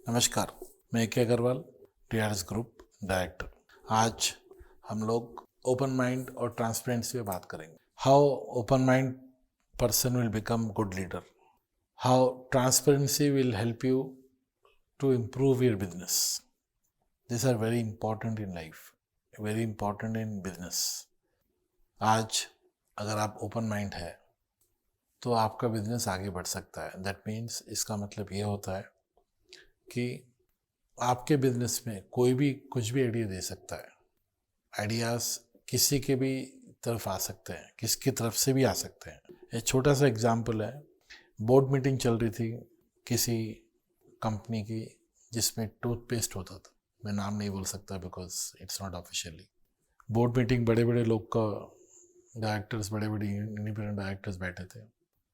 नमस्कार, मैं के अग्रवाल, टीआरएस ग्रुप डायरेक्टर। आज हम लोग ओपन माइंड और ट्रांसपेरेंसी पे बात करेंगे। How open mind person will become good leader, how transparency will help you to improve your business. These are very important in life, very important in business. आज अगर आप ओपन माइंड है तो आपका बिजनेस आगे बढ़ सकता है। दैट मीन्स इसका मतलब ये होता है कि आपके बिजनेस में कोई भी कुछ भी आइडिया दे सकता है। आइडियाज़ किसी के भी तरफ आ सकते हैं, किसकी तरफ से भी आ सकते हैं। एक छोटा सा एग्जांपल है, बोर्ड मीटिंग चल रही थी किसी कंपनी की जिसमें टूथपेस्ट होता था। मैं नाम नहीं बोल सकता because it's not officially. Board meeting, बड़े बड़े लोग का डायरेक्टर्स, बड़े बड़े इंडिपेंडेंट डायरेक्टर्स बैठे थे।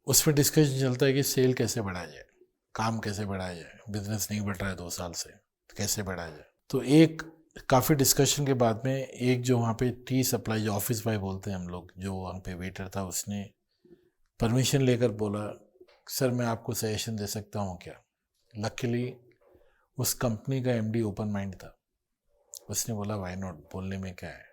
उसमें डिस्कशन चलता है कि सेल कैसे बढ़ाया जाए, काम कैसे बढ़ाया जाए, बिजनेस नहीं बढ़ रहा है 2 साल से, कैसे बढ़ाया जाए। तो एक काफ़ी डिस्कशन के बाद में एक जो वहाँ पे टी सप्लाई, जो ऑफिस बॉय बोलते हैं हम लोग, जो वहाँ पे वेटर था, उसने परमिशन लेकर बोला, सर मैं आपको सजेशन दे सकता हूँ क्या। लकीली उस कंपनी का एमडी ओपन माइंड था। उसने बोला वाई नॉट, बोलने में क्या है,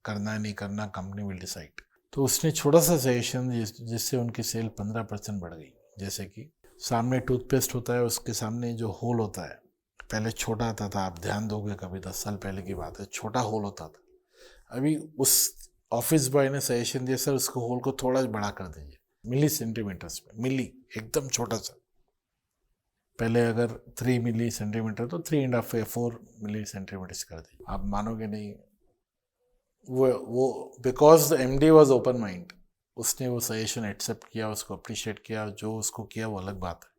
करना नहीं करना कंपनी विल डिसाइड। तो उसने छोटा सा सजेशन जिससे उनकी सेल 15% बढ़ गई। जैसे कि सामने टूथपेस्ट होता है, उसके सामने जो होल होता है, पहले छोटा आता था, आप ध्यान दोगे कभी 10 साल पहले की बात है, छोटा होल होता था। अभी उस ऑफिस बॉय ने सजेशन दिया, सर उसको होल को थोड़ा बड़ा कर दीजिए, मिली सेंटीमीटर्स में, मिली एकदम छोटा सा। पहले अगर 3 मिली सेंटीमीटर तो 3.5 या 4 मिली सेंटीमीटर्स कर दीजिए। आप मानोगे नहीं, वो because the MD was open mind, उसने वो सजेशन एक्सेप्ट किया, उसको अप्रिशिएट किया। जो उसको किया वो अलग बात है,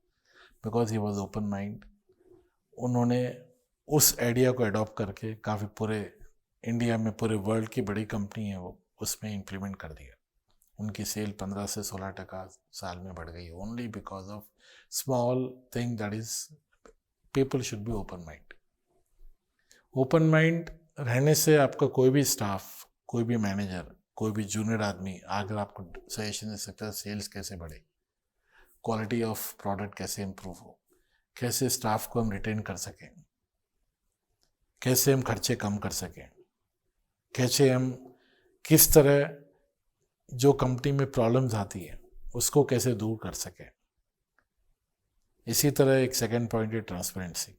because he was open mind. उन्होंने उस आइडिया को अडॉप्ट करके काफ़ी पूरे इंडिया में, पूरे वर्ल्ड की बड़ी कंपनी है वो, उसमें इम्प्लीमेंट कर दिया। उनकी सेल 15 से 16% साल में बढ़ गई, only because of small thing, that is people should be open mind. Open mind रहने से आपका कोई भी स्टाफ, कोई भी मैनेजर, कोई भी जूनियर आदमी अगर आपको सजेशन दे सकता है सेल्स कैसे बढ़े, क्वालिटी ऑफ प्रोडक्ट कैसे इम्प्रूव हो, कैसे स्टाफ को हम रिटेन कर सकें, कैसे हम खर्चे कम कर सकें, कैसे हम किस तरह जो कंपनी में प्रॉब्लम्स आती है उसको कैसे दूर कर सकें। इसी तरह एक सेकंड पॉइंट है ट्रांसपेरेंसी।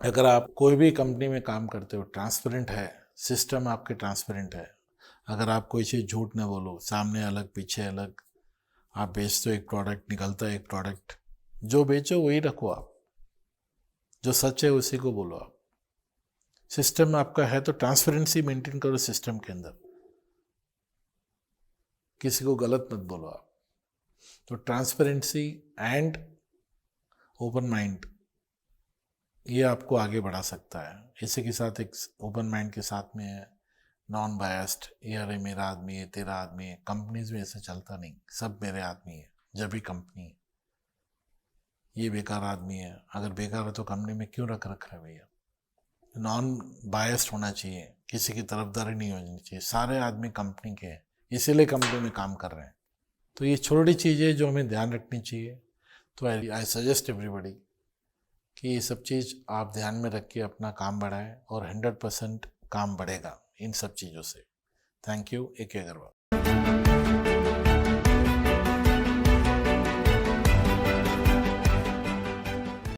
अगर आप कोई भी कंपनी में काम करते हो, ट्रांसपेरेंट है, सिस्टम आपके ट्रांसपेरेंट है, अगर आप कोई चीज़ झूठ ना बोलो, सामने अलग पीछे अलग, आप बेचते हो एक प्रोडक्ट, निकलता है एक प्रोडक्ट, जो बेचो वही रखो आप, जो सच है उसी को बोलो आप। सिस्टम आपका है तो ट्रांसपेरेंसी मेंटेन करो सिस्टम के अंदर, किसी को गलत मत बोलो आप। तो ट्रांसपेरेंसी एंड ओपन माइंड, ये आपको आगे बढ़ा सकता है। इसी के साथ एक ओपन माइंड के साथ में है नॉन बायस्ड, ये अरे मेरा आदमी है, तेरा आदमी है। कंपनीज में ऐसे चलता नहीं, सब मेरे आदमी है जब भी कंपनी है। ये बेकार आदमी है, अगर बेकार है तो कंपनी में क्यों रख रहा है भैया। नॉन बायस्ड होना चाहिए, किसी की तरफदारी नहीं होनी चाहिए, सारे आदमी कंपनी के हैं, इसीलिए कंपनी में काम कर रहे हैं। तो ये छोटी चीज़ें जो हमें ध्यान रखनी चाहिए। तो आई सजेस्ट एवरीबडी कि ये सब चीज़ आप ध्यान में रख के अपना काम बढ़ाएं, और 100% काम बढ़ेगा इन सब चीज़ों से। थैंक यू, ए के अग्रवाल।